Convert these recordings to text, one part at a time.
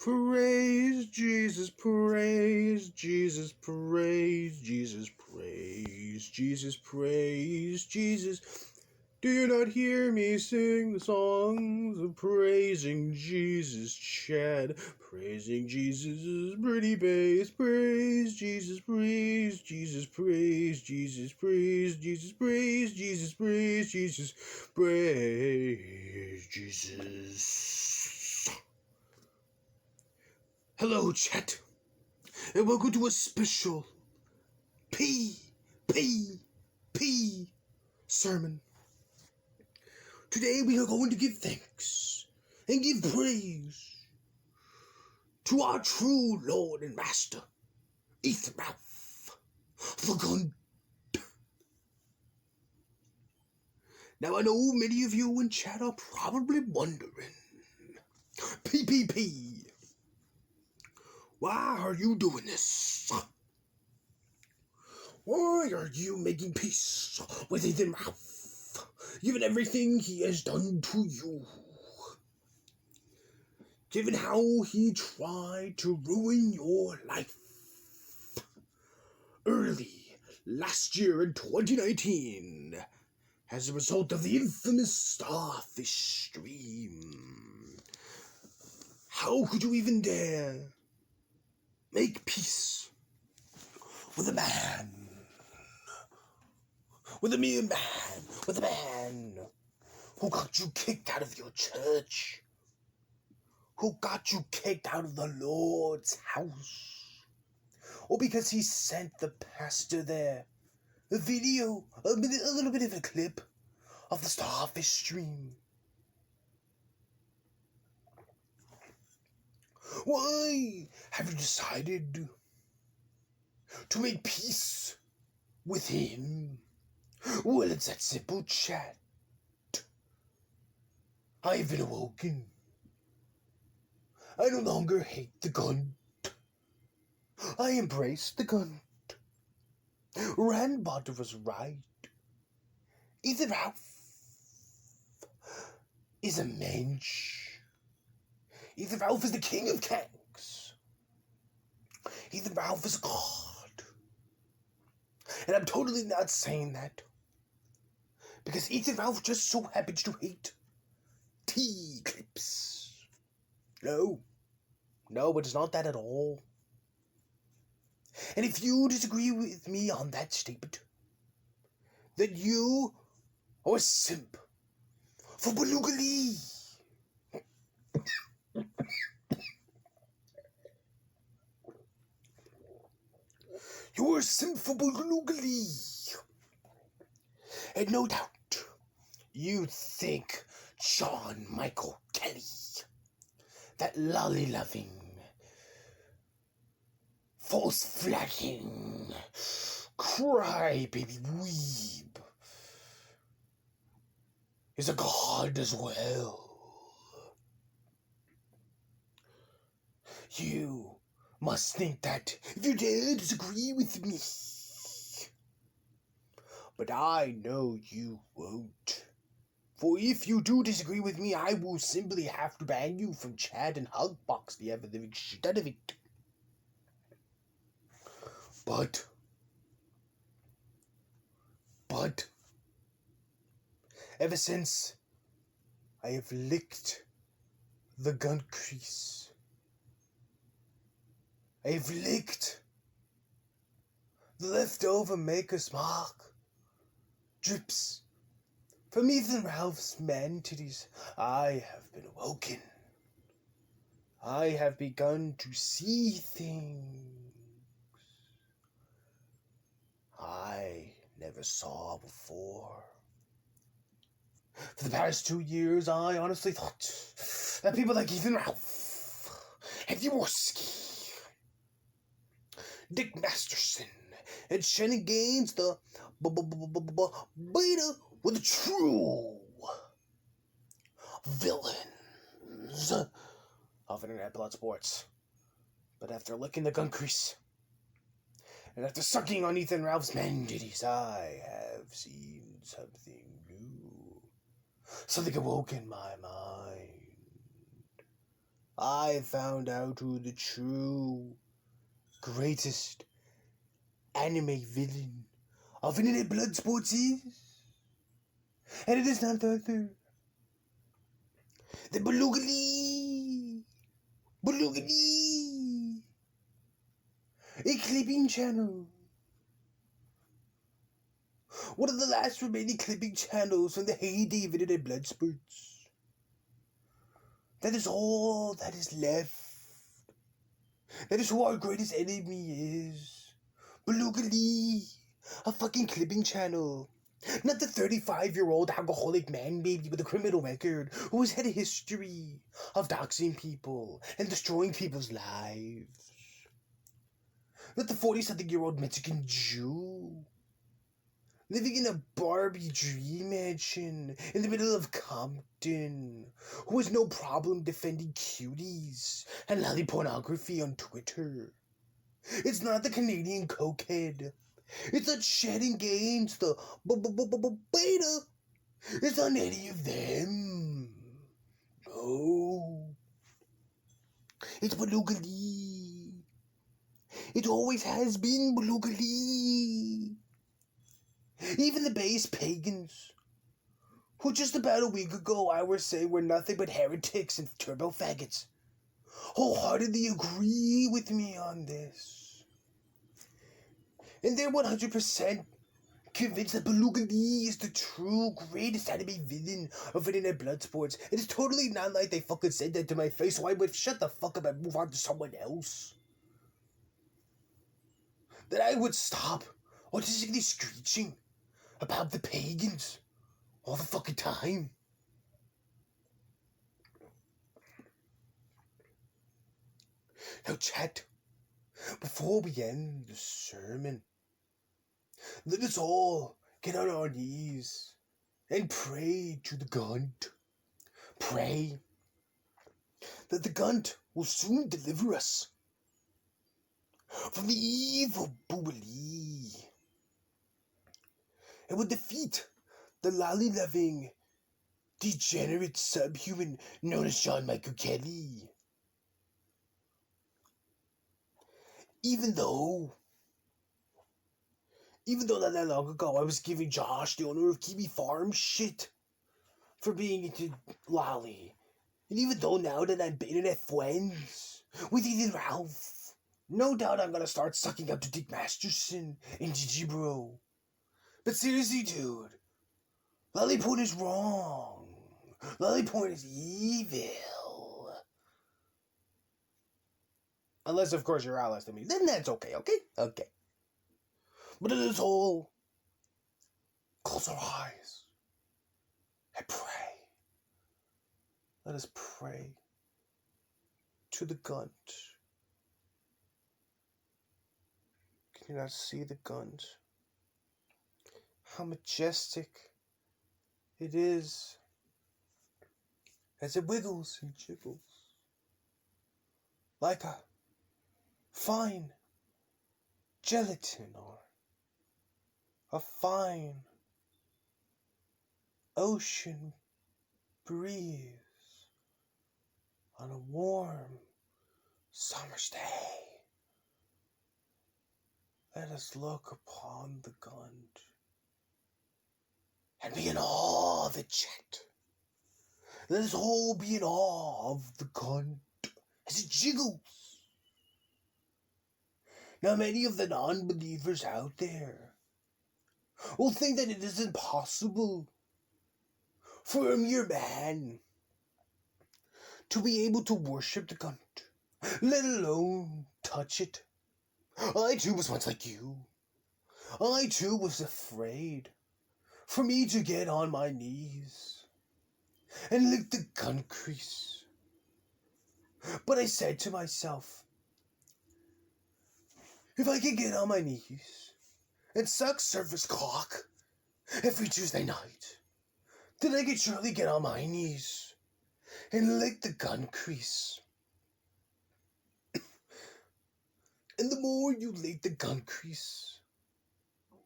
Praise Jesus, praise Jesus, praise Jesus, praise Jesus, praise Jesus. Do you not hear me sing the songs of praising Jesus, Chad? Praising Jesus' pretty bass. Praise Jesus, praise Jesus, praise Jesus, praise Jesus, praise Jesus, praise Jesus, praise Jesus. Hello, chat, and welcome to a special P sermon. Today we are going to give thanks and give praise to our true Lord and Master, Ethan Ralph, the gun. Now I know many of you in chat are probably wondering, PPP, why are you doing this? Why are you making peace with Ethan Ralph, given everything he has done to you? Given how he tried to ruin your life early last year in 2019 as a result of the infamous Starfish stream. How could you even dare make peace with a man? With a mere man? With a man who got you kicked out of your church? Who got you kicked out of the Lord's house? Or because he sent the pastor there a video, a little bit of a clip of the Starfish stream? Why have you decided to make peace with him? Well, it's that simple, chat. I have been awoken. I no longer hate the gun. I embrace the gun. Rand Potter was right. Ethan Ralph is a mensch. Ethan Ralph is the king of tanks. Ethan Ralph is God. And I'm totally not saying that because Ethan Ralph just so happens to hate T-clips. No, it's not that at all. And if you disagree with me on that statement, then you are a simp for Beluga Lee. You're a simp for Beluga Lee. And no doubt, you think John Michael Kelly, that lolly-loving, false-flagging, cry-baby weeb, is a god as well. You must think that if you dare disagree with me. But I know you won't. For if you do disagree with me, I will simply have to ban you from chat and hugbox the ever-living shit out of it. But, ever since I have licked the gun crease, I have licked the leftover Maker's Mark drips from Ethan Ralph's man titties, I have been awoken. I have begun to see things I never saw before. For the past 2 years, I honestly thought that people like Ethan Ralph, and Jaworski, Dick Masterson, and Shannon Gaines, the beta were the true villains of Internet Blood Sports. But after licking the gun crease, and after sucking on Ethan Ralph's man-titties, I have seen something new. Something awoke in my mind. I found out who the true greatest anime villain of internet blood sports is. And it is none other than Beluga Lee. Beluga Lee. A clipping channel. One of the last remaining clipping channels from the heyday of internet blood sports. That is all that is left. That is who our greatest enemy is. Beluga Lee. A fucking clipping channel. Not the 35-year-old alcoholic man baby with a criminal record who has had a history of doxing people and destroying people's lives. Not the 40-something-year-old Mexican Jew living in a Barbie dream mansion in the middle of Compton who has no problem defending cuties and lolly pornography on Twitter. It's not the Canadian cokehead. It's not shedding gains, the beta. It's not any of them. No. It's Beluga Lee. It always has been Beluga Lee. Even the base pagans, who just about a week ago I was saying were nothing but heretics and turbo faggots, wholeheartedly agree with me on this. And they're 100% convinced that Beluga Lee is the true greatest anime villain of internet blood sports. It is totally not like they fucking said that to my face, so I would shut the fuck up and move on to someone else. That I would stop autistically screeching about the pagans all the fucking time. Now, chat, before we end the sermon, let us all get on our knees and pray to the Gunt. Pray that the Gunt will soon deliver us from the evil Boobalee and will defeat the lolly-loving, degenerate subhuman known as John Michael Kelly. Even though not that long ago I was giving Josh, the owner of Kiwi Farm, shit for being into lolly. And even though now that I'm internet friends with Ethan Ralph, no doubt I'm gonna start sucking up to Dick Masterson and Gigi Bro. But seriously, dude, lolly porn is wrong. Lolly porn is evil. Unless, of course, you're allies to me. Then that's okay, okay? Okay. But let us all close our eyes and pray. Let us pray to the Gunt. Can you not see the Gunt? How majestic it is as it wiggles and jiggles like a fine gelatin or a fine ocean breeze on a warm summer's day. Let us look upon the Gunt and be in awe of it, chat. Let us all be in awe of the Gunt as it jiggles. Now, many of the non-believers out there will think that it is impossible for a mere man to be able to worship the Gunt, let alone touch it. I too was once like you. I too was afraid for me to get on my knees and lick the Gunt crease. But I said to myself, if I can get on my knees and suck surface cock every Tuesday night, then I can surely get on my knees and lick the Gunt crease. And the more you lick the Gunt crease,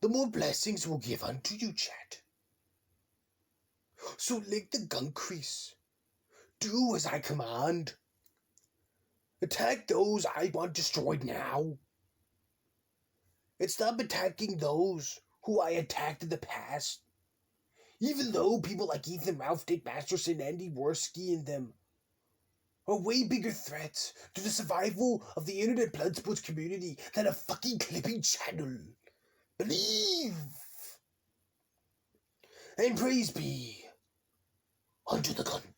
the more blessings will give unto you, chat. So lick the Gunt crease. Do as I command. Attack those I want destroyed now. And stop attacking those who I attacked in the past. Even though people like Ethan Ralph, Dick Masterson, Andy Worski, and them are way bigger threats to the survival of the internet blood sports community than a fucking clipping channel. Believe! And praise be unto the gun.